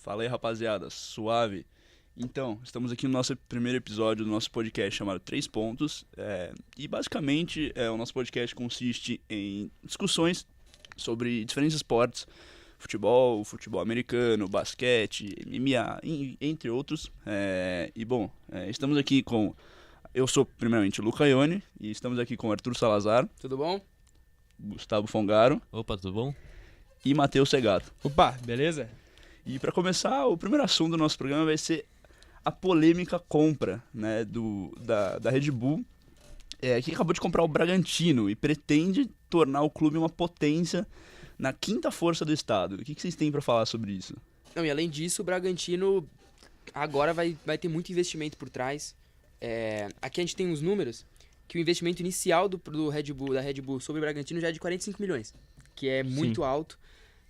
Fala aí, rapaziada, suave. Então, estamos aqui no nosso primeiro episódio do nosso podcast chamado Três Pontos. E basicamente, o nosso podcast consiste em discussões sobre diferentes esportes, futebol americano, basquete, MMA, entre outros. Estamos aqui com... Eu sou, primeiramente, o Luca Ione, e estamos aqui com o Arthur Salazar. Tudo bom? Gustavo Fongaro. Opa, tudo bom? E Matheus Segato. Opa, beleza? E para começar, o primeiro assunto do nosso programa vai ser a polêmica compra, né, da Red Bull, que acabou de comprar o Bragantino e pretende tornar o clube uma potência na quinta força do estado. O que vocês têm para falar sobre isso? Não, e além disso, o Bragantino agora vai ter muito investimento por trás. Aqui a gente tem uns números que o investimento inicial da Red Bull sobre o Bragantino já é de 45 milhões, que é muito alto.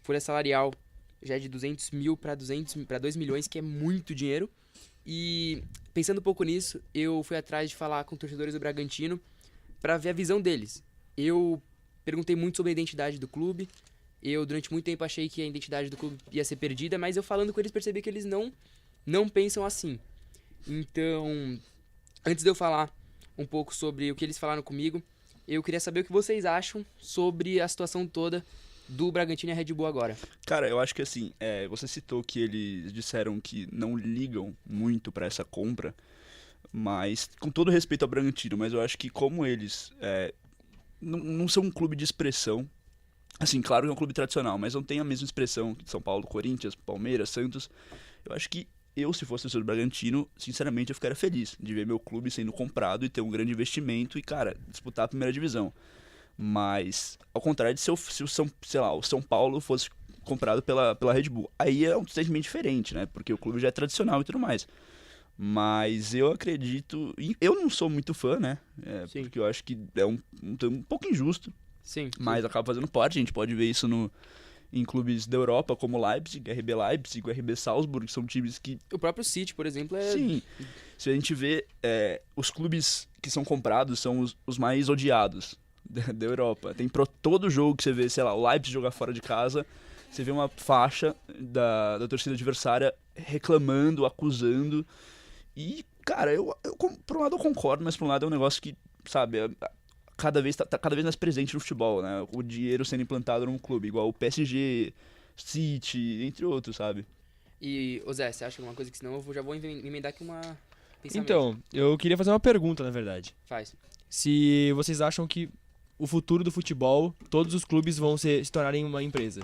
Folha salarial já é de 200 mil para 2 milhões, que é muito dinheiro. E pensando um pouco nisso, eu fui atrás de falar com torcedores do Bragantino para ver a visão deles. Eu perguntei muito sobre a identidade do clube. Eu, durante muito tempo, achei que a identidade do clube ia ser perdida, mas eu falando com eles percebi que eles não pensam assim. Então, antes de eu falar um pouco sobre o que eles falaram comigo, eu queria saber o que vocês acham sobre a situação toda do Bragantino e a Red Bull agora. Cara, eu acho que assim, você citou que eles disseram que não ligam muito pra essa compra, mas com todo respeito ao Bragantino, mas eu acho que como eles não são um clube de expressão, assim, claro que é um clube tradicional, mas não tem a mesma expressão que São Paulo, Corinthians, Palmeiras, Santos. Eu acho que se fosse o seu Bragantino, sinceramente eu ficaria feliz de ver meu clube sendo comprado e ter um grande investimento e, cara, disputar a primeira divisão. Mas, ao contrário de se o São Paulo fosse comprado pela Red Bull. Aí é um sentimento diferente, né? Porque o clube já é tradicional e tudo mais. Mas eu acredito... Eu não sou muito fã, né? Porque eu acho que é um pouco injusto. Sim. Mas acaba fazendo parte. A gente pode ver isso em clubes da Europa, como Leipzig, RB Leipzig, RB Salzburg, que são times que... O próprio City, por exemplo, Sim. Se a gente vê, os clubes que são comprados são os mais odiados da Europa. Tem todo jogo que você vê, sei lá, o Leipzig jogar fora de casa, você vê uma faixa da torcida adversária reclamando, acusando. E, cara, eu por um lado eu concordo, mas por um lado é um negócio que, sabe, tá cada vez mais presente no futebol, né? O dinheiro sendo implantado num clube, igual o PSG, City, entre outros, sabe? E, Zé, você acha alguma coisa que senão eu já vou emendar aqui uma pensamento. Então, eu queria fazer uma pergunta, na verdade. Faz. Se vocês acham que o futuro do futebol, todos os clubes vão se tornarem uma empresa.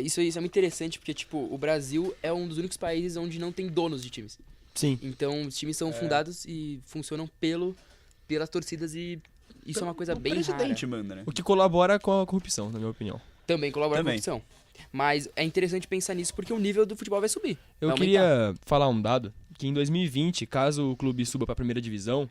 Isso é muito interessante, porque, tipo, o Brasil é um dos únicos países onde não tem donos de times. Sim. Então, os times são fundados e funcionam pelas torcidas e isso é uma coisa bem rara. O presidente manda, né? O que colabora com a corrupção, na minha opinião. Também colabora com a corrupção. Mas é interessante pensar nisso porque o nível do futebol vai subir. Eu queria falar um dado, que em 2020, caso o clube suba para a primeira divisão,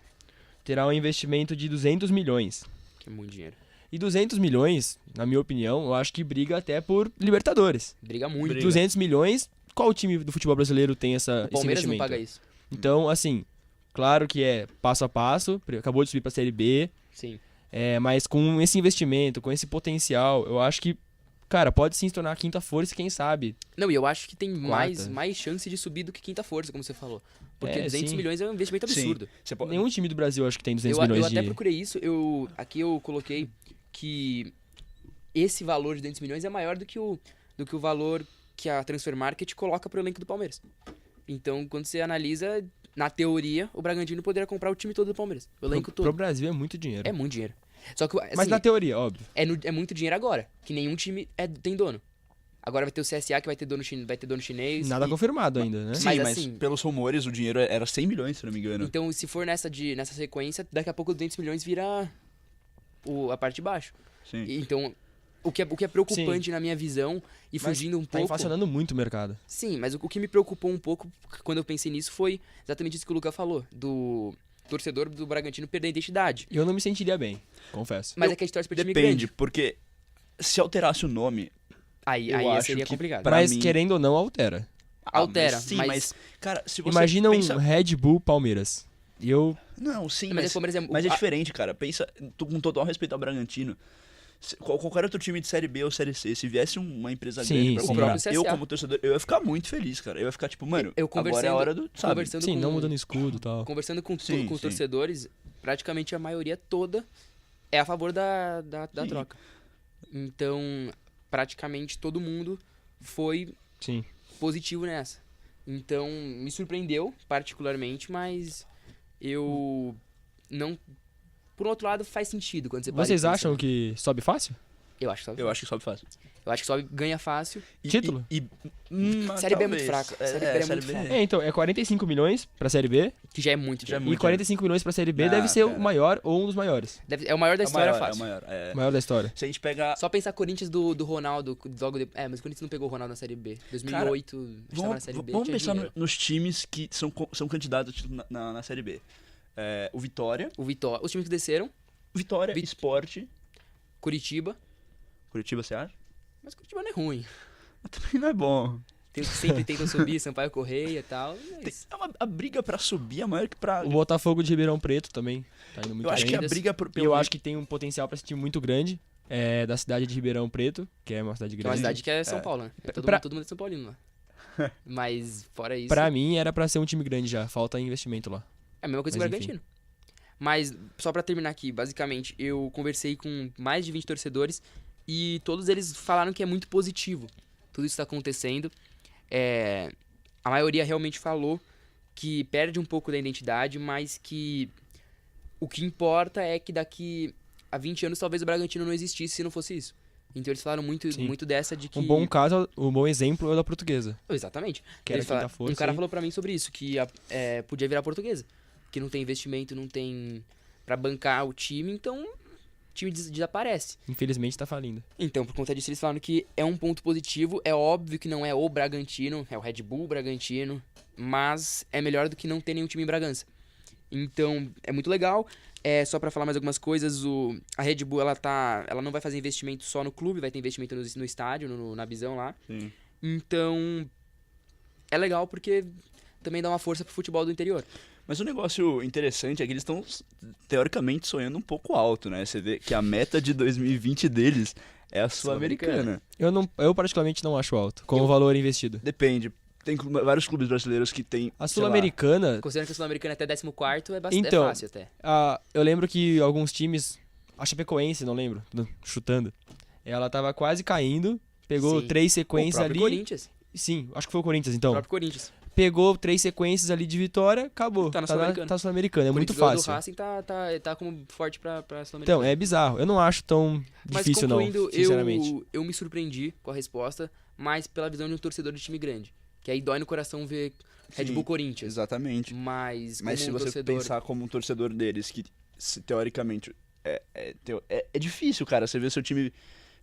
terá um investimento de 200 milhões. Que é muito dinheiro. E 200 milhões, na minha opinião, eu acho que briga até por Libertadores. Briga muito. 200 milhões, qual time do futebol brasileiro tem esse investimento? O Palmeiras não paga isso. Então, assim, claro que é passo a passo, acabou de subir pra Série B. Sim. Mas com esse investimento, com esse potencial, eu acho que, cara, pode sim se tornar a quinta força, quem sabe. Não, e eu acho que tem mais chance de subir do que quinta força, como você falou. Porque 200 milhões é um investimento absurdo. Nenhum time do Brasil acho que tem 200 milhões de... Eu até procurei isso, aqui eu coloquei que esse valor de 200 milhões é maior do que o valor que a Transfer Market coloca pro elenco do Palmeiras. Então, quando você analisa, na teoria, o Bragantino poderia comprar o time todo do Palmeiras. O elenco todo. Pro Brasil é muito dinheiro. É muito dinheiro. Só que, assim, mas na teoria, óbvio. É muito dinheiro agora, que nenhum time tem dono. Agora vai ter o CSA que vai ter dono chinês. Nada confirmado ainda, né? Sim, mas assim, pelos rumores o dinheiro era 100 milhões, se não me engano. Então, se for nessa sequência, daqui a pouco 200 milhões vira a parte de baixo. Sim. Então, o que é preocupante na minha visão, e fugindo um pouco... Tá inflacionando muito o mercado. Sim, mas o que me preocupou um pouco quando eu pensei nisso foi exatamente isso que o Luca falou, do torcedor do Bragantino perder a identidade. Eu não me sentiria bem, confesso. Mas é que a gente torce pra time Depende, grande. porque se alterasse o nome... Aí seria complicado. Mas mim... querendo ou não, altera. Altera, Sim, mas cara, se você imagina pensa... um Red Bull Palmeiras. Não, sim, mas mas é diferente, cara. Pensa, com total respeito ao Bragantino, Qualquer outro time de Série B ou Série C, se viesse uma empresa Sim, grande pra sim. comprar, O próprio eu CSA. como torcedor, eu ia ficar muito feliz, cara. Eu ia ficar tipo, mano, Eu agora é a hora do, sabe? conversando Sim, com, não mudando escudo e tal. conversando com, Sim, com os sim. torcedores, praticamente a maioria toda é a favor da Sim. troca. Então, praticamente todo mundo foi Sim. positivo nessa. Então, me surpreendeu particularmente, mas eu não... Por outro lado, faz sentido quando você para Vocês e pensa, acham né? que sobe fácil? Eu acho que sobe. Eu acho que sobe fácil. Eu acho que sobe, ganha fácil. Título? Série B é muito fraca. Série B é muito fraca. É, então, é 45 milhões pra Série B Que já é muito. Já é dinheiro. muito. e 45 milhões pra Série B Ah, deve ser cara. o maior ou um dos maiores. É o maior da história, É o fácil. maior. O maior da história. Se a gente pegar... Só pensar Corinthians do Ronaldo logo depois. Mas o Corinthians não pegou o Ronaldo na Série B. 2008, estava na Série B. Vamos tinha pensar dinheiro. nos times que são candidatos a título na Série B. O Vitória, O Vitória. Os times que desceram, Sport, Curitiba. Curitiba, você acha? Mas Curitiba não é ruim. Mas também não é bom. Tem os que sempre tentam subir, Sampaio Correia e tal. Mas... A briga pra subir é maior que pra... O Botafogo de Ribeirão Preto também tá indo muito Eu acho bem. que a Ainda briga E pelo... eu acho que tem um potencial pra esse time muito grande. É da cidade de Ribeirão Preto, que é uma cidade Que é uma grande. cidade que é São Paulo, né? Pra- Todo mundo é São Paulino lá. Mas fora isso. Pra mim era pra ser um time grande já, falta investimento lá. É a mesma coisa que o Mas Bragantino. Mas, só pra terminar aqui, basicamente, eu conversei com mais de 20 torcedores e todos eles falaram que é muito positivo. Tudo isso tá acontecendo. A maioria realmente falou que perde um pouco da identidade, mas que o que importa é que daqui a 20 anos talvez o Bragantino não existisse se não fosse isso. Então eles falaram muito, Sim. muito dessa de que... Um bom caso, um bom exemplo é o da Portuguesa. Exatamente. Que era Eles quinta falaram- força um cara e- falou pra mim sobre isso, que podia virar Portuguesa. Que não tem investimento, não tem pra bancar o time, então o time desaparece. Infelizmente tá falindo. Então, por conta disso, eles falaram que é um ponto positivo. É óbvio que não é o Bragantino, é o Red Bull Bragantino, mas é melhor do que não ter nenhum time em Bragança. Então, é muito legal. Só pra falar mais algumas coisas, a Red Bull ela não vai fazer investimento só no clube, vai ter investimento no estádio, na Bizão lá. Sim. Então, é legal porque também dá uma força pro futebol do interior. Mas um negócio interessante é que eles estão, teoricamente, sonhando um pouco alto, né? Você vê que a meta de 2020 deles é a Sul-Americana. Eu particularmente não acho alto, com o valor investido. Depende. Tem vários clubes brasileiros que tem, A sei lá, Sul-Americana, Considerando que a Sul-Americana é até 14º, é Então, fácil até. eu lembro que alguns times, a Chapecoense, não lembro, chutando, ela tava quase caindo, pegou Sim. 3 O sequências próprio ali. Corinthians. Sim, acho que foi o Corinthians O então. próprio Corinthians. Pegou 3 sequências ali de vitória, acabou. Tá na Sul-Americana. Tá Sul-Americana, é O muito Corinthians ganhou fácil. do Racing tá como forte pra Sul-Americana. Então, é bizarro. Eu não acho tão Mas difícil não, concluindo, sinceramente. eu me surpreendi com a resposta, mas pela visão de um torcedor de time grande. Que aí dói no coração ver Red Sim, Bull Corinthians. Exatamente. Mas Mas se como um você torcedor... pensar como um torcedor deles, que teoricamente é difícil, cara, você vê seu time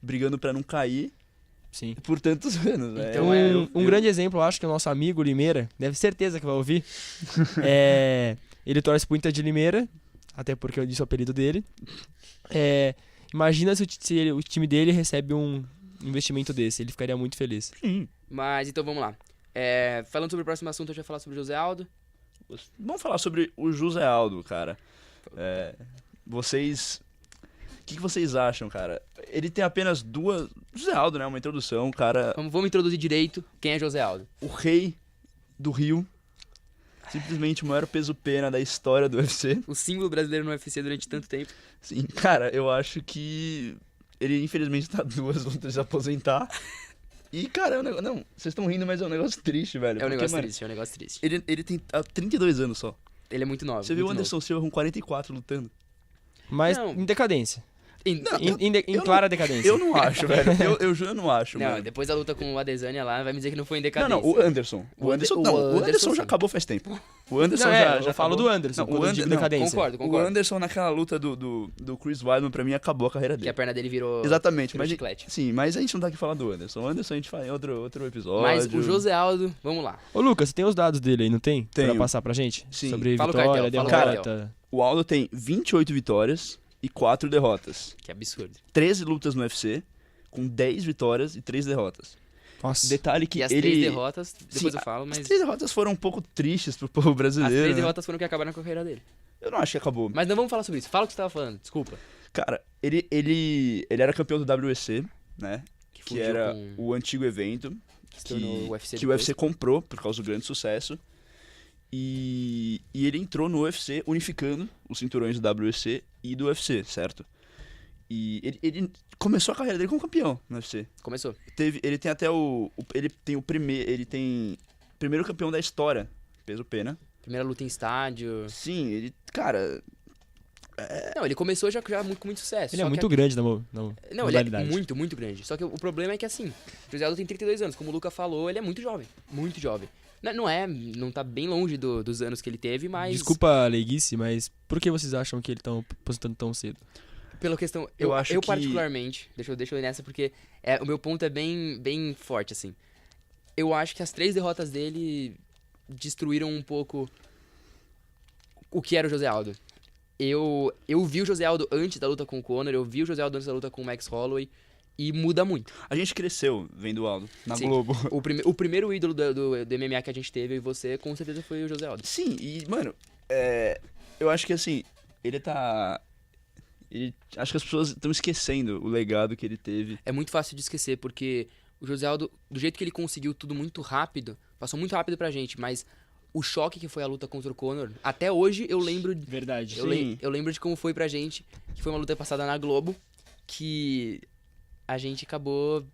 brigando pra não cair Sim. por tantos anos, né? Então, Um grande exemplo, eu acho que é o nosso amigo Limeira, deve certeza que vai ouvir. Ele torce pro Inter de Limeira, até porque eu disse o apelido dele. Imagina se o time dele recebe um investimento desse, ele ficaria muito feliz. Sim. Mas então vamos lá. Falando sobre o próximo assunto, a gente vai falar sobre o José Aldo. Vamos falar sobre o José Aldo, cara. Vocês... O que vocês acham, cara? Ele tem apenas duas... José Aldo, né? Uma introdução, cara. Vamos introduzir direito quem é José Aldo. O rei do Rio. Simplesmente o maior peso-pena da história do UFC. O símbolo brasileiro no UFC durante tanto tempo. Sim, cara, eu acho que ele infelizmente tá 2 lutas de aposentar. E, cara, é um negócio... Não, vocês estão rindo, mas é um negócio triste, velho. É um porque, negócio mano, triste, é um negócio triste. Ele tem 32 anos só. Ele é muito novo. Você viu o muito Anderson Silva com 44 lutando? Mas Não. em decadência. novo. Em- Não, Em clara decadência. Eu não acho, velho. Eu juro, eu não acho, Não, mano. depois da luta com o Adesanya lá, vai me dizer que não foi em Não, decadência. não, o Anderson. O Anderson, não, o Anderson sim. já acabou faz tempo. O Anderson Não, já eu falo acabou. do Anderson, Não, quando o eu digo Não, decadência. Concordo. O Anderson naquela luta do Chris Weidman, pra mim, acabou a carreira Que dele. a perna dele virou... Exatamente, virou mas, chiclete. sim, mas a gente não tá aqui falando do Anderson. O Anderson a gente fala em outro episódio. Mas o José Aldo, vamos lá. Ô Lucas, você tem os dados dele aí, não tem? Tenho. Pra passar pra gente? Sim. Sobre Fala o vitória, cartel, fala o derrota. O Aldo tem 28 vitórias e 4 derrotas. Que absurdo. 13 lutas no UFC, com 10 vitórias e 3 derrotas. Nossa. Detalhe que E as ele... 3 derrotas, depois Sim, eu falo, As mas... 3 derrotas foram um pouco tristes pro povo As brasileiro, 3 né? derrotas foram que acabaram com a carreira dele. Eu não acho que acabou. Mas não vamos falar sobre isso. Fala o que você tava falando, desculpa. Cara, ele era campeão do WEC, né? Que fugiu era com- o antigo evento que se tornou o UFC que o depois. UFC comprou por causa do grande sucesso. E ele entrou no UFC unificando os cinturões do WEC e do UFC, certo? E ele começou a carreira dele como campeão no UFC. Começou. Ele tem até ele tem primeiro campeão da história, peso pena. Primeira luta em estádio. Sim, ele, cara, Não, ele começou já com muito sucesso. Ele é só que muito grande na Não, ele é modalidade. muito, muito grande. Só que o problema é que assim, o José Aldo tem 32 anos, como o Luca falou, ele é muito jovem. Muito jovem. Não tá bem longe dos anos que ele teve, mas... Desculpa a leiguice, mas por que vocês acham que ele tá aposentando tão cedo? Pela questão, eu acho eu que- particularmente, deixa eu ir nessa porque o meu ponto é bem forte, assim. Eu acho que as 3 derrotas dele destruíram um pouco o que era o José Aldo. Eu vi o José Aldo antes da luta com o Conor, eu vi o José Aldo antes da luta com o Max Holloway, e muda muito. a gente cresceu vendo o Aldo na Sim. Globo. O primeiro ídolo do MMA que a gente teve, eu e você, com certeza foi o José Aldo. Sim, e, mano, eu acho que assim, acho que as pessoas estão esquecendo o legado que ele teve. É muito fácil de esquecer, porque o José Aldo, do jeito que ele conseguiu tudo muito rápido, passou muito rápido pra gente, mas o choque que foi a luta contra o Conor, até hoje eu lembro... Verdade. Eu lembro de como foi pra gente, que foi uma luta passada na Globo, que a gente acabou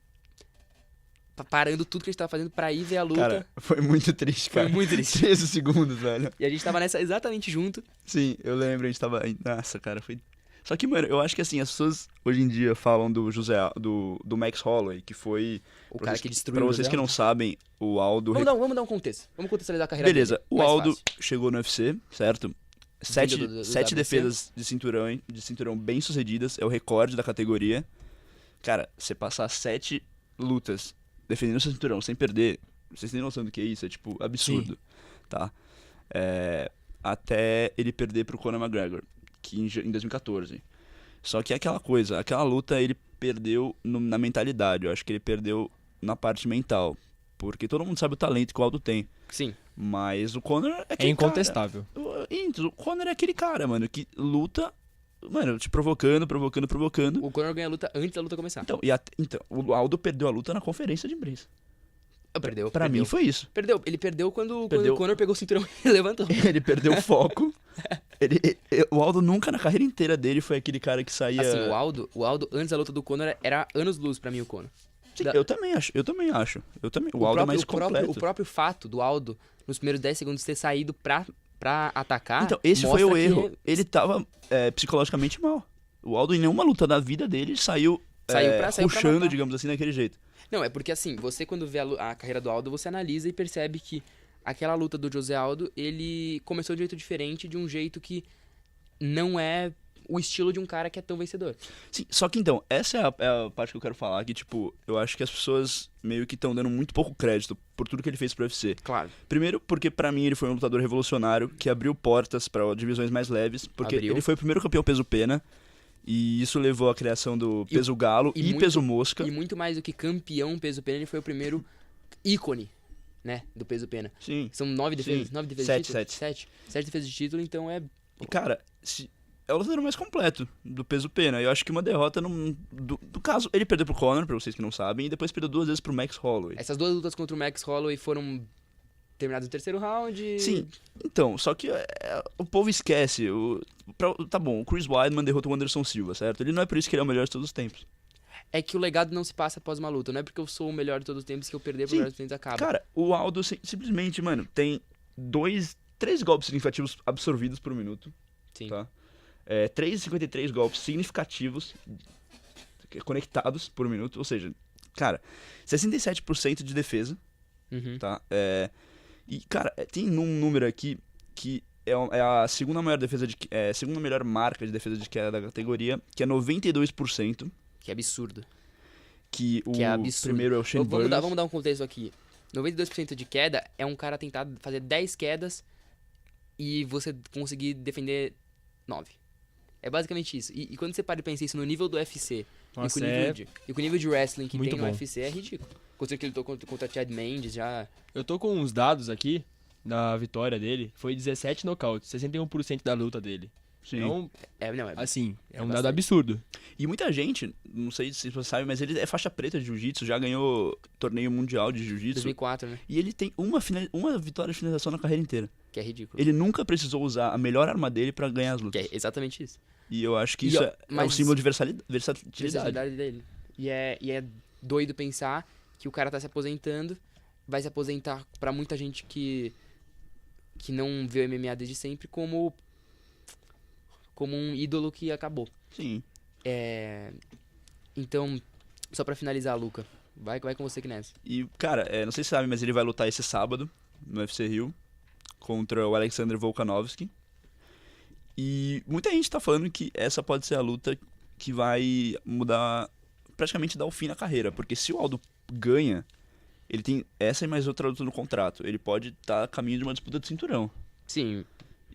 parando tudo que a gente tava fazendo pra ir ver a luta. Cara, foi muito triste, Foi cara. muito triste. 13 segundos, velho. E a gente tava nessa exatamente junto. Sim, eu lembro, a gente tava. Nossa, cara, foi. Só que, mano, eu acho que assim, as pessoas hoje em dia falam do Max Holloway, que foi. O pra cara vocês que destruiu Pra o vocês José que não Aldo. sabem, o Aldo. Vamos dar um contexto. Vamos contextualizar a carreira Beleza, dele. o Mais Aldo fácil. chegou no UFC, certo? Sete do sete WC. defesas de cinturão bem sucedidas, é o recorde da categoria. Cara, você passar 7 lutas defendendo seu cinturão sem perder, vocês têm noção do que é isso? É tipo absurdo, tá? Até ele perder pro Conor McGregor, que em 2014. Só que é aquela coisa, aquela luta ele perdeu na mentalidade, eu acho que ele perdeu na parte mental. Porque todo mundo sabe o talento que o Aldo tem. Sim. Mas o Conor é É aquele incontestável. cara. O Conor é aquele cara, mano, que luta, mano, te provocando. O Conor ganha a luta antes da luta começar. Então, o Aldo perdeu a luta na conferência de imprensa. Perdeu. Pra mim foi isso. Perdeu. Ele perdeu quando Perdeu. o Conor pegou o cinturão e levantou. Ele perdeu o foco. O Aldo nunca na carreira inteira dele foi aquele cara que saía... Assim, o Aldo antes da luta do Conor era anos-luz pra mim, o Conor. Sim, da- eu também acho. O Aldo é mais completo. O próprio fato do Aldo, nos primeiros 10 segundos, ter saído pra atacar. Então, esse foi o mostra que erro. Ele tava psicologicamente mal. O Aldo em nenhuma luta da vida dele saiu pra rushando, matar. digamos assim, daquele jeito. Não, é porque assim, você quando vê a carreira do Aldo, você analisa e percebe que aquela luta do José Aldo, ele começou de um jeito diferente, de um jeito que não é o estilo de um cara que é tão vencedor. Sim, só que então, essa é a parte que eu quero falar, que tipo, eu acho que as pessoas meio que estão dando muito pouco crédito por tudo que ele fez pro UFC. Claro. Primeiro, porque pra mim ele foi um lutador revolucionário, que abriu portas pra divisões mais leves, porque Abriu. ele foi o primeiro campeão peso pena, e isso levou à criação do E- peso galo e e, muito- peso mosca. E muito mais do que campeão peso pena, ele foi o primeiro ícone, né, do peso pena. Sim. São 9 defesas, Sim. 9 defesas Sete, de título? sete. 7 defesas de título, então é... E cara, é o lutador mais completo do peso pena. Eu acho que uma derrota do caso, ele perdeu pro Conor, pra vocês que não sabem, e depois perdeu 2 vezes pro Max Holloway. Essas 2 lutas contra o Max Holloway foram terminadas no terceiro round. Sim, então, só que o povo esquece. Tá bom, o Chris Weidman derrotou o Anderson Silva, certo? Ele não é por isso que ele é o melhor de todos os tempos. É que o legado não se passa após uma luta. Não é porque eu sou o melhor de todos os tempos que eu perder pro Sim. melhor de todos os tempos acaba. Cara, o Aldo simplesmente, mano, tem 3 golpes significativos absorvidos por minuto, Sim. tá? 3,53 golpes significativos conectados por minuto, ou seja, cara, 67% de defesa, Uhum. tá? E, cara, tem um número aqui que é a segunda maior segunda melhor marca de defesa de queda da categoria, que é 92%, Que absurdo. que o Que é absurdo. primeiro é o Shane Burns. Vamos dar um contexto aqui. 92% de queda é um cara tentar fazer 10 quedas e você conseguir defender 9. É basicamente isso. E quando você para e pensa isso no nível do UFC Nossa, e com o nível de wrestling que muito tem no bom. UFC, é ridículo. Contra que ele lutou contra Chad Mendes, já... Eu tô com uns dados aqui da vitória dele. Foi 17 nocautes, 61% da luta dele. Sim. Então, Não, assim, é um bastante. dado absurdo. E muita gente, não sei se você sabe, mas ele é faixa preta de jiu-jitsu, já ganhou torneio mundial de jiu-jitsu. 2004, né? E ele tem uma vitória de finalização na carreira inteira. Que é ridículo. Ele nunca precisou usar a melhor arma dele pra ganhar as Que lutas. é exatamente isso. E eu acho que E, isso ó, é um mas- símbolo de versatilidade. Versatilidade dele. E é doido pensar que o cara tá se aposentando, vai se aposentar pra muita gente que não vê o MMA desde sempre como um ídolo que acabou. Sim. Então, só pra finalizar, Luca, vai com você que nessa. E, cara, não sei se você sabe, mas ele vai lutar esse sábado no UFC Rio contra o Alexander Volkanovski. E muita gente tá falando que essa pode ser a luta que vai mudar, praticamente dar o fim na carreira. Porque se o Aldo ganha, ele tem essa e mais outra luta no contrato. Ele pode estar a caminho de uma disputa de cinturão. Sim,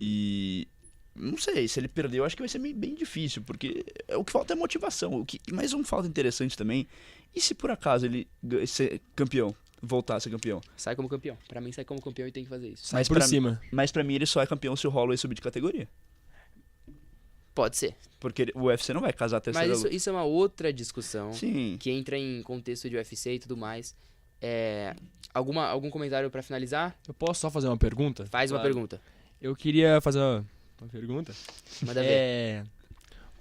E não sei, se ele perder, eu acho que vai ser bem difícil, porque o que falta é motivação. Mais um falta interessante também. E se por acaso ele ser campeão, voltar a ser campeão? sai como campeão. Pra mim, sai como campeão e tem que fazer isso. Sai Mas por pra- cima. Mas pra mim ele só é campeão se o Holloway subir de categoria. Pode ser. Porque o UFC não vai casar a terceira Mas luta. isso é uma outra discussão Sim. que entra em contexto de UFC e tudo mais. Algum comentário pra finalizar? Eu posso só fazer uma pergunta? Faz uma Claro. pergunta. Eu queria fazer uma pergunta. Manda ver.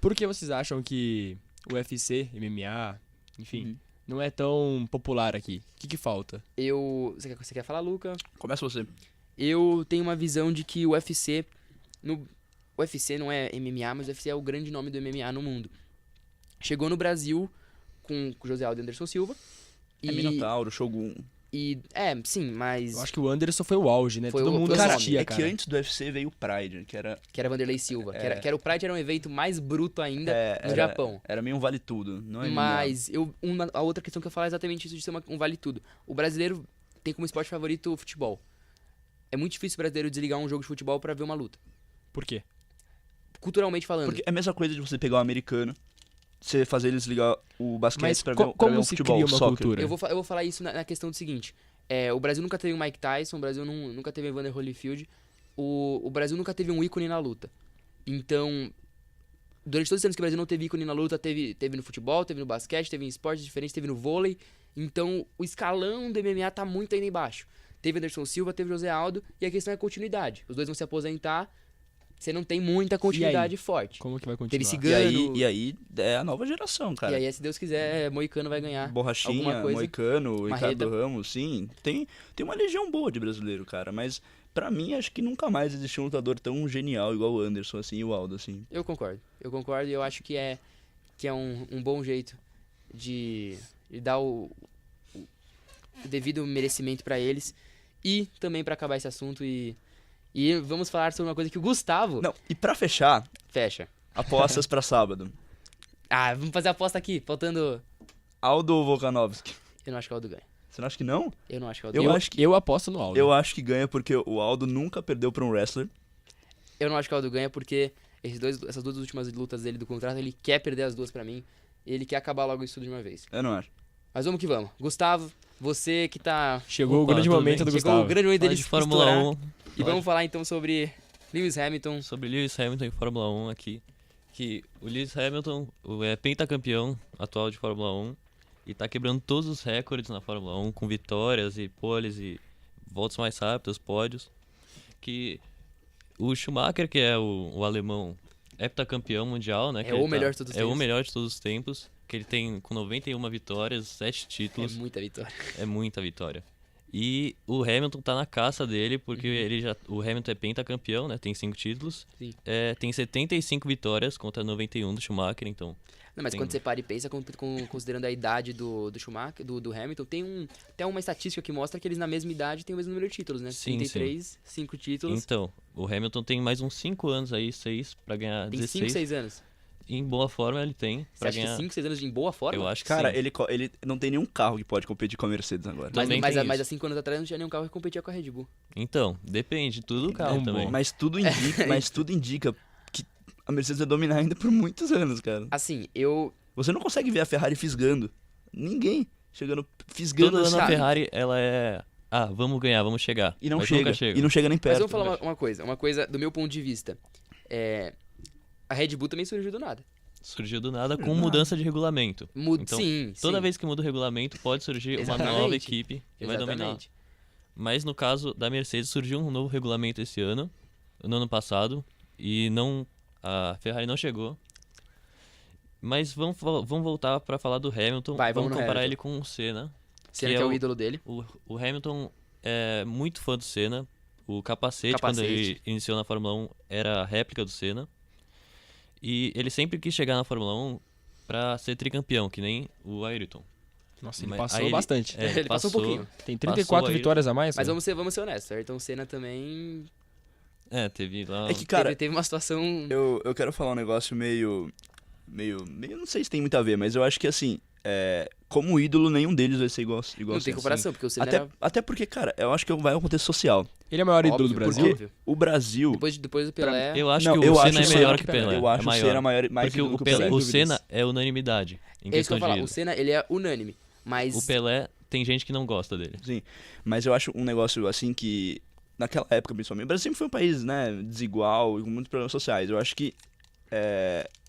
Por que vocês acham que o UFC, MMA, enfim, Uhum. não é tão popular aqui? O que falta? Você quer falar, Luca? Começa você. Eu tenho uma visão de que o UFC. O UFC não é MMA, mas o UFC é o grande nome do MMA no mundo. Chegou no Brasil com o José Aldo e Anderson Silva. É Minotauro, Shogun. Sim, mas. Eu acho que o Anderson foi o auge, né? Foi Todo o- mundo foi o Cara, assistia, é cara. que antes do UFC veio o Pride, que era... Que era Vanderlei Silva. Que era o Pride, era um evento mais bruto ainda no era- Japão. Era meio um vale tudo, não é MMA. Mas a outra questão que eu ia falar é exatamente isso de ser um vale tudo. O brasileiro tem como esporte favorito o futebol. É muito difícil o brasileiro desligar um jogo de futebol pra ver uma luta. Por quê? Culturalmente falando. Porque é a mesma coisa de você pegar um americano, você fazer eles ligar o basquete Mas pra ver, pra como ver um se futebol, cria uma soccer. cultura? Eu vou falar isso na questão do seguinte. O Brasil nunca teve um Mike Tyson, o Brasil nunca teve Evander Holyfield, o Brasil nunca teve um ícone na luta. Então, durante todos os anos que o Brasil não teve ícone na luta, teve no futebol, teve no basquete, teve em esportes diferentes, teve no vôlei. Então, o escalão do MMA tá muito ainda embaixo. Teve Anderson Silva, teve José Aldo, e a questão é a continuidade. Os dois vão se aposentar, você não tem muita continuidade forte. Como que vai continuar? Teve E Cigano, aí é a nova geração, cara. e aí, se Deus quiser, Moicano vai ganhar Borrachinha, alguma coisa. Moicano, Marreta. Ricardo Ramos, sim. Tem uma legião boa de brasileiro, cara. Mas pra mim, acho que nunca mais existiu um lutador tão genial igual o Anderson, assim, e o Aldo, assim. Eu concordo e eu acho que é um bom jeito de dar o devido merecimento pra eles e também pra acabar esse assunto e vamos falar sobre uma coisa que o Gustavo Não, e pra fechar, fecha. apostas pra sábado. Vamos fazer a aposta aqui, faltando... Aldo ou Volkanovski? Eu não acho que o Aldo ganha. Você não acha que não? Eu não acho que o Aldo Eu ganha. acho que- Eu aposto no Aldo. Eu acho que ganha porque o Aldo nunca perdeu pra um wrestler. Eu não acho que o Aldo ganha porque essas duas últimas lutas dele do contrato, ele quer perder as duas pra mim. Ele quer acabar logo isso tudo de uma vez. Eu não acho. Mas vamos que vamos. Gustavo, você que tá... Chegou Opa, o grande tudo momento bem? do Chegou Gustavo. o grande momento dele Fala de Fórmula estourar. 1. E vamos falar então sobre Lewis Hamilton. Sobre Lewis Hamilton e Fórmula 1 aqui. Que o Lewis Hamilton é pentacampeão atual de Fórmula 1 e tá quebrando todos os recordes na Fórmula 1 com vitórias e poles e voltas mais rápidas, pódios. Que o Schumacher, que é o alemão heptacampeão mundial, né? É que o ele melhor de todos os É o tempos. melhor de todos os tempos. Que ele tem com 91 vitórias, 7 É títulos. muita vitória. É muita vitória. E o Hamilton tá na caça dele, porque Uhum. o Hamilton é pentacampeão, né? Tem 5 títulos. Sim. Tem 75 vitórias contra 91 do Schumacher, então. Não, mas Tem- quando você para e pensa, considerando a idade do Schumacher, do Hamilton, tem até uma estatística que mostra que eles na mesma idade têm o mesmo número de títulos, né? Sim, 33, 5 títulos. Então, o Hamilton tem mais uns 5 anos aí, 6, pra ganhar Tem 16. 5, 6 anos. Em boa forma ele tem. Você Pra acha ganhar. que 5, 6 anos em boa forma? Eu acho que Cara, sim. ele não tem nenhum carro que pode competir com a Mercedes agora. Mas, também mas, tem mas há isso. 5 anos atrás não tinha nenhum carro que competia com a Red Bull. Então, depende, tudo do carro um também. bom. Mas tudo indica que a Mercedes vai dominar ainda por muitos anos, cara. Assim, Você não consegue ver a Ferrari fisgando. Ninguém chegando fisgando Toda ano assim. a Ferrari, ela é. Vamos ganhar, vamos chegar. E não Mas chega. nunca chega. E não chega nem Mas perto. vamos falar uma coisa do meu ponto de vista. A Red Bull também surgiu do nada. Surgiu do nada com mudança de regulamento. Então, Sim, toda sim. vez que muda o regulamento, pode surgir uma nova Exatamente. equipe que vai dominar. Exatamente. Mas no caso da Mercedes, surgiu um novo regulamento esse ano, no ano passado, e a Ferrari não chegou. Mas vamos voltar para falar do Hamilton. Vai, vamos vamos no comparar Hamilton. ele com o Senna. Senna que é o ídolo dele. O Hamilton é muito fã do Senna. O capacete, quando ele iniciou na Fórmula 1, era a réplica do Senna. E ele sempre quis chegar na Fórmula 1 para ser tricampeão, que nem o Ayrton. Nossa, ele Mas passou aí bastante. Ele passou um pouquinho. Tem passou 34 aí. vitórias a mais. Mas né? vamos ser honestos. Ayrton Senna também Teve lá... É que, cara, teve uma situação... eu quero falar um negócio meio. Não sei se tem muito a ver, mas eu acho que assim. Como ídolo, nenhum deles vai ser igual Não ao tem Senna. comparação, porque o Senna Até, era até porque, cara, eu acho que vai um contexto social. Ele é o maior ídolo do óbvio, Brasil? óbvio. O Brasil. Depois do Pelé... Eu acho Não, que eu o acho Senna é o melhor Senna que o Pelé. Eu acho é o Senna mais Porque ídolo o, que o Pelé. o Senna é unanimidade em É isso que questão eu ia falar. de O ídolo. Senna, ele é unânime. Mas... O Pelé, tem gente que não gosta dele. Sim, mas eu acho um negócio assim que, naquela época principalmente, o Brasil sempre foi um país, né, desigual e com muitos problemas sociais. Eu acho que.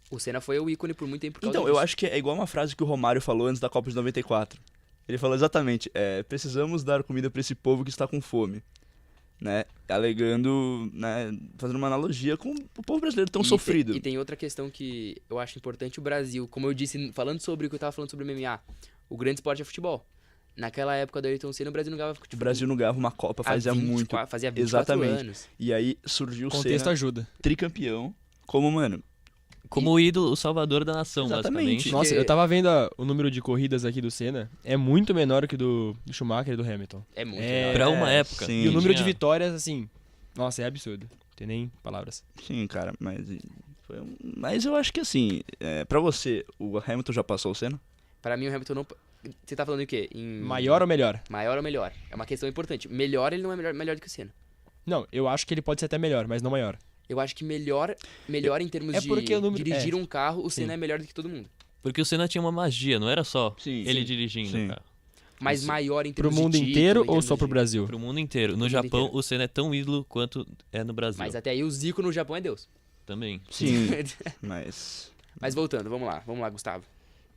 O Senna foi o ícone por muito tempo por causa Então, eu disso. acho que é igual uma frase que o Romário falou antes da Copa de 94. Ele falou exatamente: precisamos dar comida pra esse povo que está com fome. Né? Alegando, né, fazendo uma analogia com o povo brasileiro tão sofrido. E tem outra questão que eu acho importante: o Brasil, como eu disse, falando sobre o que eu tava falando sobre o MMA, o grande esporte é futebol. Naquela época do Ayrton Senna, o Brasil não ganhava futebol. O Brasil não ganhava uma Copa fazia muito. Fazia 24 Exatamente. anos. E aí surgiu o Contexto Senna ajuda. tricampeão, como, mano. Como o ídolo, o salvador da nação, Exatamente. basicamente. Nossa, eu tava vendo o número de corridas aqui do Senna. É muito menor que do Schumacher e do Hamilton. É muito É, legal. Pra uma época. sim. E o número de Tinha- vitórias, assim... Nossa, é absurdo. Não tem nem palavras. Sim, cara, mas eu acho que assim, pra você, o Hamilton já passou o Senna? Pra mim, o Hamilton não... Você tá falando o quê? Maior ou melhor? Maior ou melhor? É uma questão importante. Melhor, ele não é melhor do que o Senna. Não, eu acho que ele pode ser até melhor, mas não maior. Eu acho que melhor em termos É de porque o número- dirigir um carro, o Sim. Senna é melhor do que todo mundo. Porque o Senna tinha uma magia, não era só Sim, ele sim. dirigindo, Sim. cara. Mas Isso. maior em Pro termos mundo de título, inteiro em ou termos só pro de- Brasil? Pro mundo inteiro. No mundo Japão, inteiro. o Senna é tão ídolo quanto é no Brasil. Mas até aí o Zico no Japão é Deus. Também. Sim, mas... Mas voltando, vamos lá, Gustavo.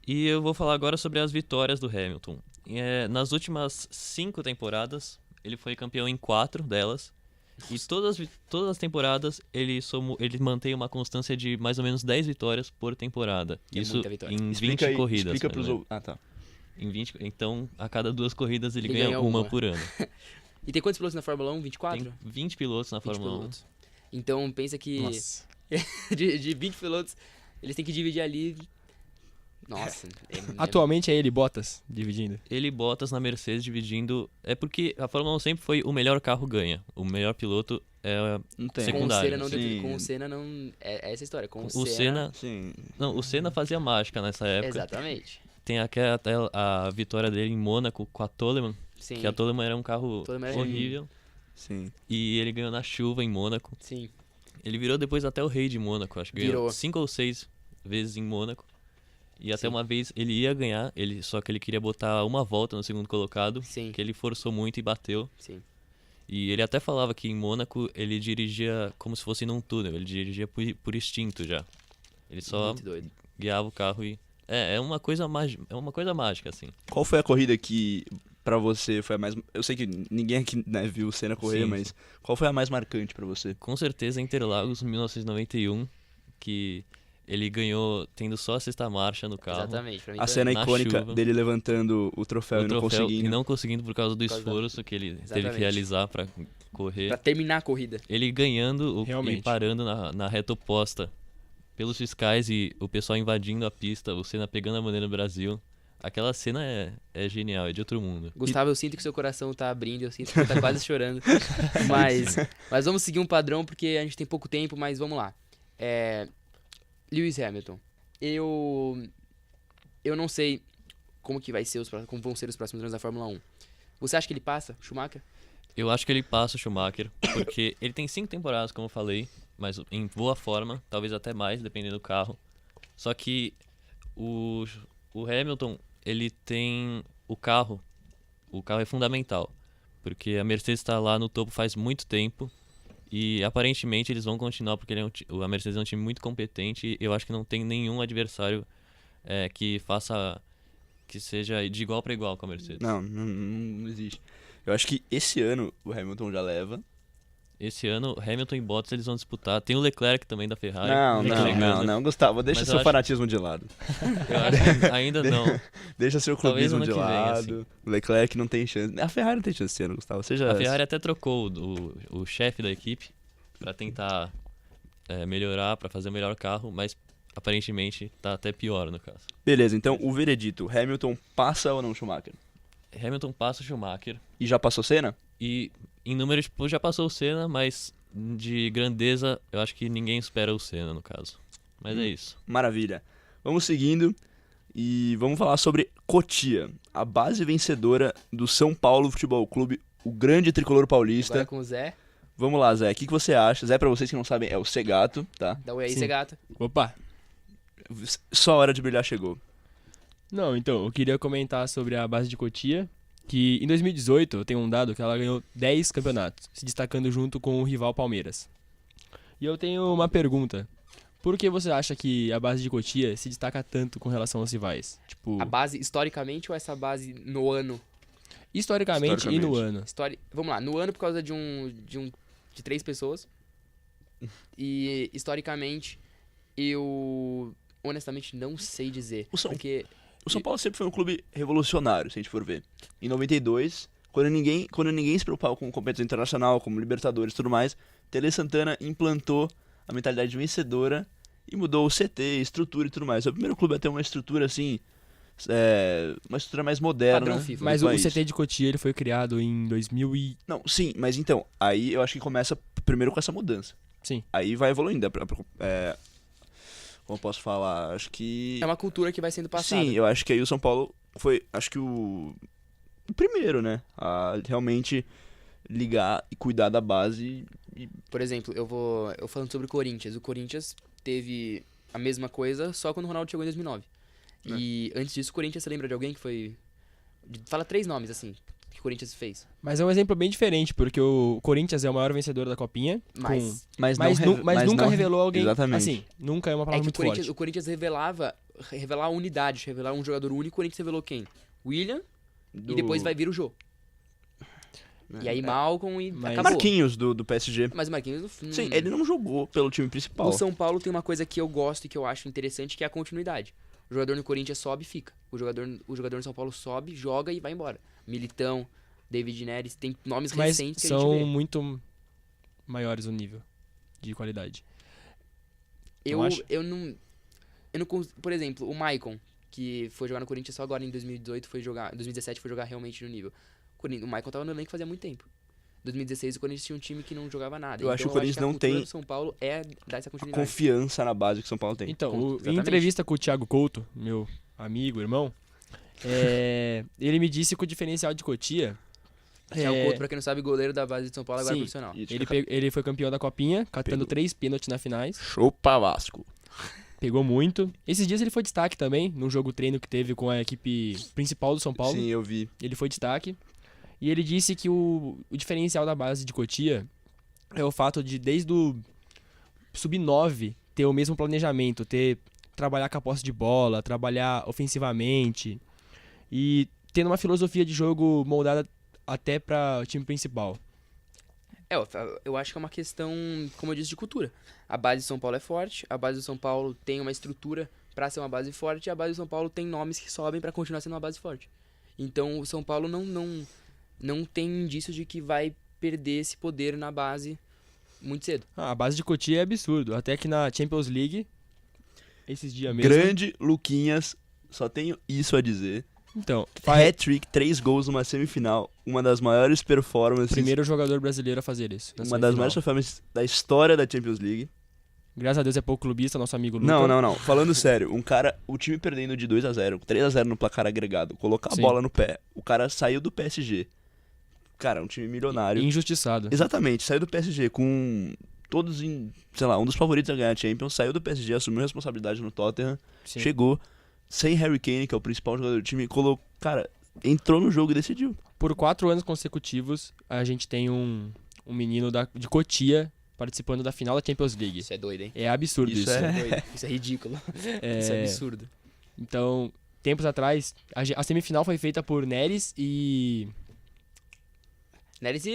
E eu vou falar agora sobre as vitórias do Hamilton. Nas últimas 5 temporadas, ele foi campeão em 4 delas. E todas as temporadas ele mantém uma constância de mais ou menos 10 vitórias por temporada. É Isso muita vitória. em 20 Explica aí, corridas. explica mais pros ou menos. outros. Ah, tá. Em 20, então, a cada 2 corridas ele Ele ganha ganha uma uma. por ano. E tem quantos pilotos na Fórmula 1? 24? Tem 20 pilotos na 20 Fórmula 1. pilotos. Então pensa que Nossa. de 20 pilotos, eles têm que dividir ali. Nossa. Atualmente é ele, Bottas, dividindo. Ele e Bottas na Mercedes dividindo. É porque a Fórmula 1 sempre foi o melhor carro ganha. O melhor piloto é Não tem. com o secundário, Senna não sim. com o Senna não é essa a história. Com o Senna. Sim. Não, o Senna fazia mágica nessa época. Exatamente. Tem até a vitória dele em Mônaco com a Toleman. Sim. Que a Toleman era um carro Toleman era horrível. Sim. E ele ganhou na chuva em Mônaco. Sim. Ele virou depois até o rei de Mônaco. Acho que ganhou Virou. 5 ou 6 vezes em Mônaco. E até Sim. uma vez ele ia ganhar, só que ele queria botar uma volta no segundo colocado. Sim. Que ele forçou muito e bateu. Sim. E ele até falava que em Mônaco ele dirigia como se fosse num túnel. Ele dirigia por instinto já. Ele só Muito doido. guiava o carro e... É uma coisa mágica, assim. Qual foi a corrida que, pra você, foi a mais... Eu sei que ninguém aqui, né, viu o Senna correr, Sim, mas qual foi a mais marcante pra você? Com certeza Interlagos 1991, que ele ganhou tendo só a sexta marcha no carro. Exatamente. Pra mim A também. cena na icônica chuva. dele levantando o troféu O e não troféu, conseguindo. e não conseguindo por causa do Por causa da- esforço que ele teve Exatamente. que realizar pra correr. Pra terminar a corrida. Ele ganhando Realmente. e parando na reta oposta pelos fiscais e o pessoal invadindo a pista, o Senna pegando a bandeira do Brasil. Aquela cena é genial, é de outro mundo. Gustavo, eu sinto que seu coração tá abrindo, eu sinto que você tá quase chorando. Mas vamos seguir um padrão, porque a gente tem pouco tempo, mas vamos lá. Lewis Hamilton. Eu não sei como vão ser os próximos anos da Fórmula 1. Você acha que ele passa, Schumacher? Eu acho que ele passa o Schumacher, porque ele tem 5 temporadas, como eu falei, mas em boa forma, talvez até mais, dependendo do carro. Só que o Hamilton, ele tem o carro é fundamental, porque a Mercedes está lá no topo faz muito tempo E aparentemente eles vão continuar, porque a Mercedes é um time muito competente. E eu acho que não tem nenhum adversário que faça. Que seja de igual para igual com a Mercedes. Não existe. Eu acho que esse ano o Hamilton já leva. Esse ano, Hamilton e Bottas eles vão disputar. Tem o Leclerc também da Ferrari. Não, Gustavo, deixa Mas seu eu fanatismo de lado. Eu acho que ainda não. Deixa seu Talvez clubismo ano de que vem, lado. assim. O Leclerc não tem chance. A Ferrari não tem chance esse ano, Gustavo. A Ferrari até trocou o chefe da equipe para tentar melhorar, para fazer o melhor carro, mas aparentemente tá até pior no caso. Beleza, então o veredito. Hamilton passa ou não Schumacher? Hamilton passa o Schumacher E já passou Senna? e em números tipo, já passou o Senna, mas de grandeza eu acho que ninguém espera o Senna no caso. Mas é isso. Maravilha. Vamos seguindo e vamos falar sobre Cotia, a base vencedora do São Paulo Futebol Clube, o grande tricolor paulista. Agora com o Zé. Vamos lá, Zé, o que você acha? Zé, pra vocês que não sabem, é o Segato, tá? Dá oi aí, Sim. Zé Gata. Opa! Só a hora de brilhar chegou. Não, então, eu queria comentar sobre a base de Cotia, que em 2018 eu tenho um dado que ela ganhou 10 campeonatos, se destacando junto com o rival Palmeiras. E eu tenho uma pergunta. Por que você acha que a base de Cotia se destaca tanto com relação aos rivais? Tipo, A base historicamente ou essa base no ano? historicamente e no ano. Vamos lá, no ano por causa de 3 pessoas. E historicamente eu honestamente não sei dizer. O São- Porque O São Paulo sempre foi um clube revolucionário, se a gente for ver. Em 92, quando ninguém se preocupava com competição internacional, como Libertadores e tudo mais, Tele Santana implantou a mentalidade vencedora e mudou o CT, estrutura e tudo mais. É o primeiro clube a ter uma estrutura assim, uma estrutura mais moderna. Padrão FIFA. do Mas o país. CT de Cotia ele foi criado em 2000 e... Não, sim, mas então, aí eu acho que começa primeiro com essa mudança. Sim. Aí vai evoluindo. Como eu posso falar? Acho que. é uma cultura que vai sendo passada. Sim, eu acho que aí o São Paulo foi, acho que o primeiro, né, a realmente ligar e cuidar da base. Por exemplo, eu falando sobre o Corinthians. O Corinthians teve a mesma coisa só quando o Ronaldo chegou em 2009. E antes disso, o Corinthians, você lembra de alguém que foi... Fala 3 nomes, assim, que o Corinthians fez. Mas é um exemplo bem diferente, porque o Corinthians é o maior vencedor da Copinha, Mas Mas, mas nunca não revelou alguém. Exatamente. Assim, nunca é uma é palavra que muito forte. o Corinthians revelar a unidade, revelar um jogador único. O Corinthians revelou quem? William, e depois vai vir o Jô. E aí Malcom e Mas- acabou. Marquinhos do PSG. Mas o Marquinhos... Sim, ele não jogou pelo time principal. O São Paulo tem uma coisa que eu gosto e que eu acho interessante, que é a continuidade. O jogador no Corinthians sobe e fica. O jogador no São Paulo sobe, joga e vai embora. Militão, David Neres, tem nomes Mas recentes que a gente são vê. muito maiores o nível de qualidade. Eu não acha? não por exemplo, o Maicon, que foi jogar no Corinthians só agora em 2018, 2017 foi jogar realmente no nível. O Maicon tava no elenco fazia muito tempo. 2016 o Corinthians tinha um time que não jogava nada. Eu acho que o Corinthians não a cultura tem do São Paulo é dar essa A continuidade. confiança na base que o São Paulo tem. Então, em Exatamente. entrevista com o Thiago Couto, meu amigo, irmão, ele me disse que o diferencial de Cotia... Thiago Couto, pra quem não sabe, goleiro da base de São Paulo, agora Sim. profissional. Ele foi campeão da Copinha, catando Pegou. 3 pênaltis na finais. Chupa Vasco. Pegou muito. Esses dias ele foi destaque também, num jogo treino que teve com a equipe principal do São Paulo. Sim, eu vi. Ele foi destaque. E ele disse que o diferencial da base de Cotia é o fato de, desde o sub-9, ter o mesmo planejamento, trabalhar com a posse de bola, trabalhar ofensivamente e tendo uma filosofia de jogo moldada até para o time principal. Eu acho que é uma questão, como eu disse, de cultura. A base de São Paulo é forte, a base do São Paulo tem uma estrutura pra ser uma base forte, e a base do São Paulo tem nomes que sobem pra continuar sendo uma base forte. Então o São Paulo não tem indício de que vai perder esse poder na base muito cedo. A base de Cotia é absurdo. Até que na Champions League, esses dias mesmo... Grande Luquinhas, só tenho isso a dizer. Então, Hat-trick, 3 gols numa semifinal. Uma das maiores performances. primeiro jogador brasileiro a fazer isso. na Uma das semifinal. maiores performances da história da Champions League. Graças a Deus é pouco clubista, nosso amigo Luca. Não. Falando sério, o time perdendo de 2-0, 3-0 no placar agregado, colocar a Sim. bola no pé. O cara saiu do PSG. Cara, um time milionário. Injustiçado. Exatamente, saiu do PSG com todos um dos favoritos a ganhar a Champions, saiu do PSG, assumiu a responsabilidade no Tottenham, Sim. chegou sem Harry Kane, que é o principal jogador do time, cara, entrou no jogo e decidiu. Por 4 anos consecutivos, a gente tem um menino de Cotia participando da final da Champions League. Isso é doido, hein? É absurdo Isso isso. Isso é doido. Isso é ridículo. Isso é absurdo. Então, tempos atrás, a semifinal foi feita por Neres e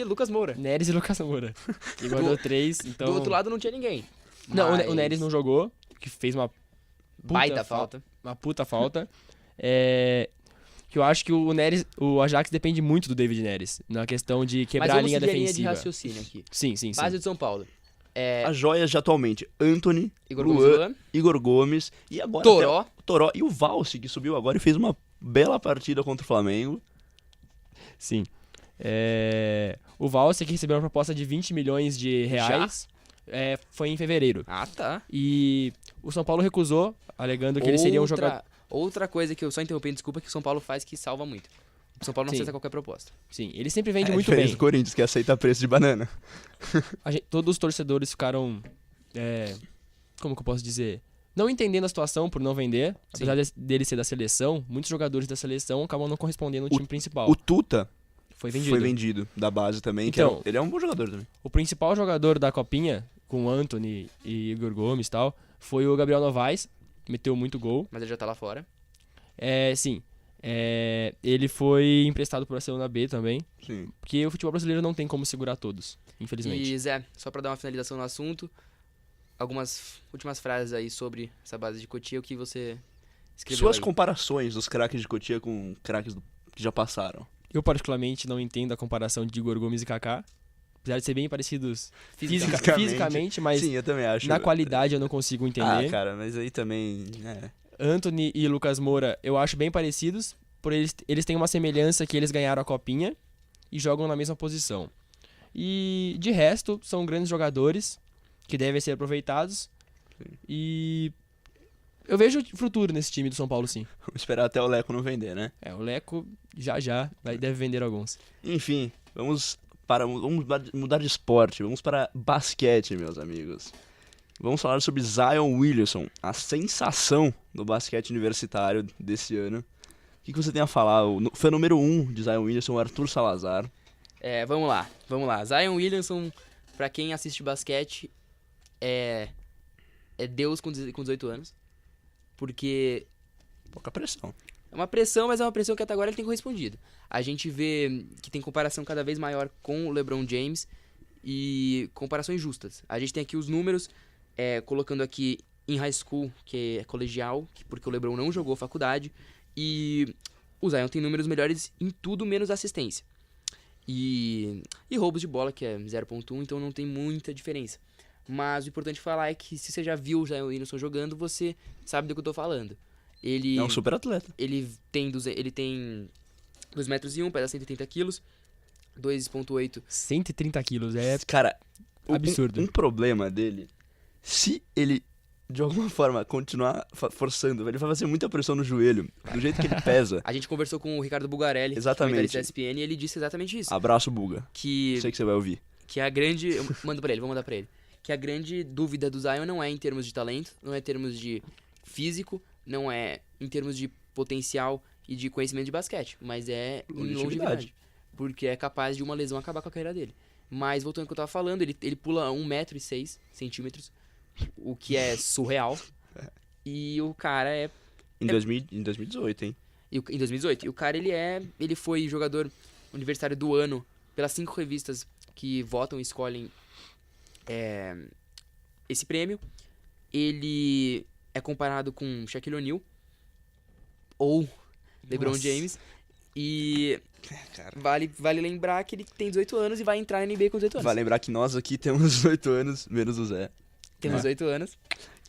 Lucas Moura. Lucas Moura. Que guardou 3, então... Do outro lado não tinha ninguém. Não, Mas o Neres não jogou, que fez uma baita falta. uma puta falta. Que eu acho que o Ajax depende muito do David Neres, na questão de Mas quebrar a vamos linha seguir defensiva. a linha de raciocínio aqui. Sim. Base do São Paulo. As joias de atualmente, Antony, Igor Luan, Gomes, Igor Gomes e agora Toró. até o Toró e o Valse, que subiu agora e fez uma bela partida contra o Flamengo. Sim. O Valse, que recebeu uma proposta de 20 milhões de reais, foi em fevereiro. Ah, tá. E o São Paulo recusou, alegando que ele seria um jogador... Outra coisa que eu só interrompi, desculpa, que o São Paulo faz que salva muito. O São Paulo não Sim. aceita qualquer proposta. Sim, ele sempre vende É muito diferente bem. do Corinthians, que aceita preço de banana. Todos os torcedores ficaram... como que eu posso dizer? Não entendendo a situação por não vender. Sim. Apesar dele ser da seleção, muitos jogadores da seleção acabam não correspondendo ao time principal. O Tuta Foi vendido. foi vendido da base também, Então, ele é um bom jogador também. O principal jogador da Copinha, com o Antony e Igor Gomes e tal, foi o Gabriel Novaes, meteu muito gol. Mas ele já tá lá fora. Sim. Ele foi emprestado por Barcelona B também, Sim. porque o futebol brasileiro não tem como segurar todos, infelizmente. E Zé, só pra dar uma finalização no assunto, algumas últimas frases aí sobre essa base de Cotia, o que você escreveu Suas aí. comparações dos craques de Cotia com craques que já passaram. Eu particularmente não entendo a comparação de Igor Gomes e Kaká, apesar de ser bem parecidos Fisicamente. fisicamente, mas Sim, eu também acho. na qualidade eu não consigo entender. cara, mas aí também... Antony e Lucas Moura eu acho bem parecidos, por eles têm uma semelhança que eles ganharam a Copinha e jogam na mesma posição. E de resto, são grandes jogadores que devem ser aproveitados. Sim. E eu vejo futuro nesse time do São Paulo, sim. Vamos esperar até o Leco não vender, né? O Leco já deve vender alguns. Enfim, vamos mudar de esporte, vamos para basquete, meus amigos. Vamos falar sobre Zion Williamson, a sensação do basquete universitário desse ano. O que você tem a falar? O fã número 1 de Zion Williamson, o Arthur Salazar. Vamos lá. Zion Williamson, pra quem assiste basquete, é Deus com 18 anos. Porque Pouca pressão. é uma pressão, mas é uma pressão que até agora ele tem correspondido. A gente vê que tem comparação cada vez maior com o LeBron James e comparações justas. A gente tem aqui os números, colocando aqui em high school, que é colegial, porque o LeBron não jogou faculdade, e o Zion tem números melhores em tudo menos assistência. E roubos de bola, que é 0.1, então não tem muita diferença. Mas o importante falar é que se você já viu o Zion Williamson jogando, você sabe do que eu tô falando. Ele É um super atleta. Ele tem 2 metros e 1, pesa 180 quilos, 2.8. 130 quilos, Cara, absurdo. Um problema dele, se ele de alguma forma continuar forçando, ele vai fazer muita pressão no joelho, do jeito que ele pesa. A gente conversou com o Ricardo Bugarelli, Exatamente. comentarista da ESPN, e ele disse exatamente isso. Abraço, Buga. Que Sei que você vai ouvir. a grande... Eu mando pra ele, vou mandar pra ele. Que a grande dúvida do Zion não é em termos de talento, não é em termos de físico, não é em termos de potencial e de conhecimento de basquete, mas é em Longevidade. longevidade. Porque é capaz de uma lesão acabar com a carreira dele. Mas voltando ao que eu tava falando, ele pula 1,06 m, o que é surreal. E o cara é... Em 2018, hein? Em 2018. E o cara, ele foi jogador universitário do ano pelas 5 revistas que votam e escolhem esse prêmio. Ele é comparado com Shaquille O'Neal ou LeBron Nossa. James. E Cara. vale lembrar que ele tem 18 anos e vai entrar na NBA com 18 anos. Vai lembrar que nós aqui temos 18 anos, menos o Zé. Temos 18 anos.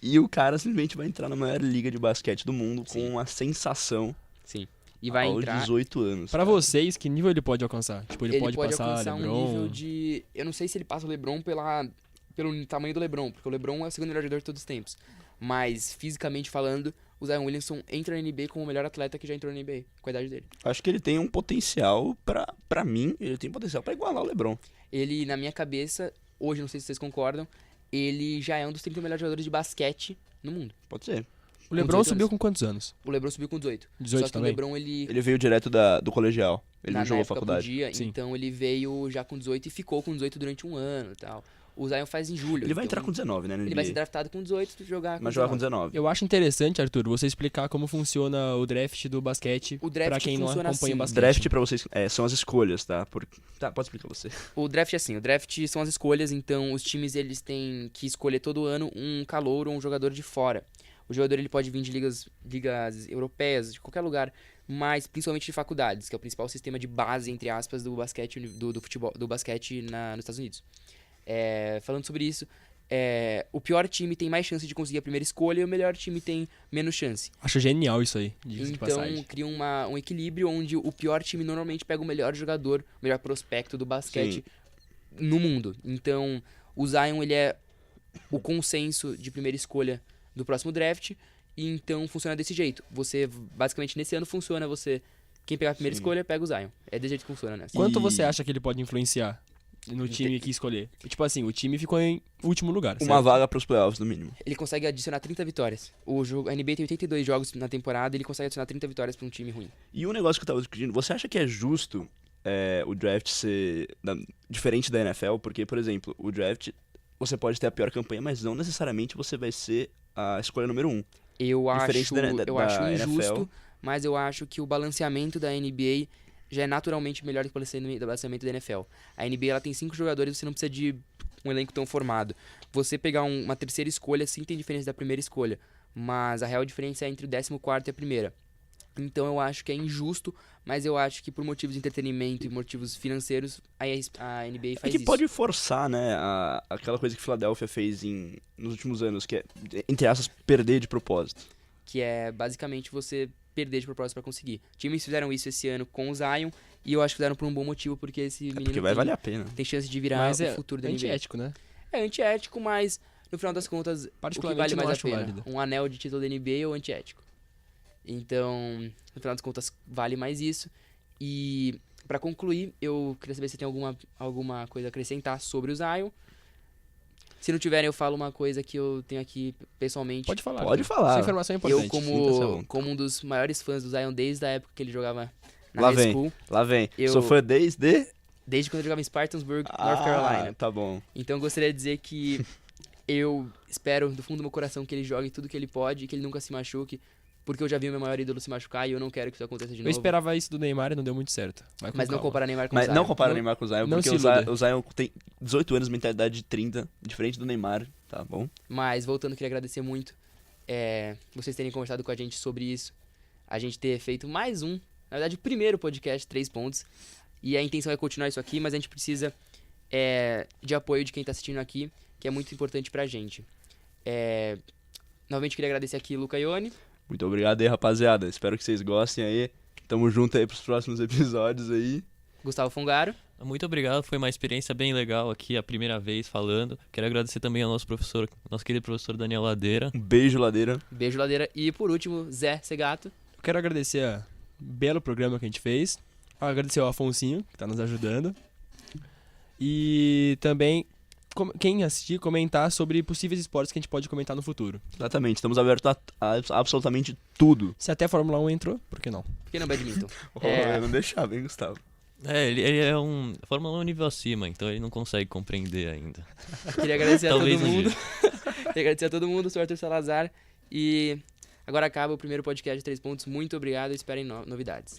E o cara simplesmente vai entrar na maior liga de basquete do mundo Sim. com uma sensação Sim. E vai aos entrar... 18 anos. Pra vocês, que nível ele pode alcançar? Tipo, ele pode passar alcançar LeBron? um nível de... Eu não sei se ele passa o LeBron pelo tamanho do LeBron, porque o LeBron é o segundo melhor jogador de todos os tempos. Mas, fisicamente falando, o Zion Williamson entra na NBA como o melhor atleta que já entrou na NBA, com a idade dele. Acho que ele tem um potencial, pra mim, ele tem potencial pra igualar o LeBron. Ele, na minha cabeça, hoje, não sei se vocês concordam, ele já é um dos 30 melhores jogadores de basquete no mundo. Pode ser. O LeBron 18 subiu anos. com quantos anos? O LeBron subiu com 18. 18 Só que também? o LeBron, Ele veio direto do colegial. Ele na não jogou época faculdade. podia, Sim. então ele veio já com 18 e ficou com 18 durante um ano e tal. O Zion faz em julho. Ele vai então entrar com 19, né? na Ele vai ser NBA. draftado com 18 e jogar com Mas jogar com 19. 19. Eu acho interessante, Arthur, você explicar como funciona o draft do basquete O draft pra quem não funciona acompanha assim. o basquete. Draft pra vocês são as escolhas, tá? Tá, pode explicar você. O draft é assim, o draft são as escolhas, então os times eles têm que escolher todo ano um calouro ou um jogador de fora. O jogador ele pode vir de ligas europeias, de qualquer lugar, mas principalmente de faculdades, que é o principal sistema de base, entre aspas, do basquete, do futebol, do basquete nos Estados Unidos. Falando sobre isso, o pior time tem mais chance de conseguir a primeira escolha e o melhor time tem menos chance. Acho genial isso aí, diga-se de Então passagem. cria um equilíbrio onde o pior time normalmente pega o melhor jogador, o melhor prospecto do basquete no mundo. Então o Zion ele é o consenso de primeira escolha do próximo draft, e então funciona desse jeito. Você, basicamente, nesse ano funciona quem pegar a primeira escolha, pega o Zion. É desse jeito que funciona, né? Quanto E- você acha que ele pode influenciar no time que escolher? Tipo assim, o time ficou em último lugar, Uma certo? vaga pros playoffs, no mínimo. Ele consegue adicionar 30 vitórias. A NBA tem 82 jogos na temporada, ele consegue adicionar 30 vitórias pra um time ruim. E um negócio que eu tava discutindo, você acha que é justo o draft ser diferente da NFL? Porque, por exemplo, o draft, você pode ter a pior campanha, mas não necessariamente você vai ser a escolha número 1. Eu Diferente acho da injusto, NFL. mas eu acho que o balanceamento da NBA já é naturalmente melhor do que o balanceamento da NFL. A NBA ela tem 5 jogadores, você não precisa de um elenco tão formado. Você pegar uma terceira escolha, sim tem diferença da primeira escolha, mas a real diferença é entre o 14º e a primeira. Então eu acho que é injusto, mas eu acho que por motivos de entretenimento e motivos financeiros, a NBA É faz que isso. pode forçar, né, aquela coisa que Philadelphia fez nos últimos anos, que é, entre aspas, perder de propósito. Que é basicamente você perder de propósito pra conseguir. Times fizeram isso esse ano com o Zion, e eu acho que fizeram por um bom motivo, porque esse menino Porque vai valer a pena. tem chance de virar Mas o é futuro da NBA. antiético, né? É antiético, mas no final das contas, o que Particularmente vale não mais a acho pena? válido. Um anel de título da NBA ou antiético? Então, no final das contas, vale mais isso. E pra concluir, eu queria saber se tem alguma coisa a acrescentar sobre o Zion. Se não tiverem, eu falo uma coisa que eu tenho aqui pessoalmente. Pode falar. Pode Arthur. falar. Essa informação é importante. Eu, Sinta-se à vontade. como um dos maiores fãs do Zion desde a época que ele jogava na Lá high vem. school, Lá vem. Eu- Sou fã desde... desde quando ele jogava em Spartansburg, North Carolina. Tá bom. Então eu gostaria de dizer que eu espero do fundo do meu coração que ele jogue tudo que ele pode e que ele nunca se machuque, porque eu já vi o meu maior ídolo se machucar e eu não quero que isso aconteça de Eu novo. esperava isso do Neymar e não deu muito certo. Vai com Mas não calma. comparar Neymar com Mas Zion. não compara o Não- Neymar com o Zion, não porque se o Zion tem 18 anos, mentalidade de 30, diferente do Neymar, tá bom? Mas voltando, queria agradecer muito vocês terem conversado com a gente sobre isso. A gente ter feito mais na verdade, o primeiro podcast 3 pontos. E a intenção é continuar isso aqui, mas a gente precisa de apoio de quem tá assistindo aqui, que é muito importante pra gente. Novamente queria agradecer aqui Luca Ione. Muito obrigado aí, rapaziada. Espero que vocês gostem aí. Tamo junto aí pros próximos episódios aí. Gustavo Fongaro. Muito obrigado, foi uma experiência bem legal aqui, a primeira vez falando. Quero agradecer também ao nosso querido professor Daniel Ladeira. Um beijo, Ladeira. Beijo, Ladeira. E por último, Zé Segato. Eu quero agradecer o belo programa que a gente fez. Agradecer ao Afonsinho, que tá nos ajudando. E também, quem assistir, comentar sobre possíveis esportes que a gente pode comentar no futuro. Exatamente, estamos abertos a absolutamente tudo. Se até a Fórmula 1 entrou, por que não? Por que não badminton? Eu não deixava, hein, Gustavo? Ele é um Fórmula 1 nível acima, então ele não consegue compreender ainda. Queria agradecer a todo Talvez um mundo. dia. Queria agradecer a todo mundo, sou Arthur Salazar. E agora acaba o primeiro podcast de 3 pontos. Muito obrigado e esperem novidades.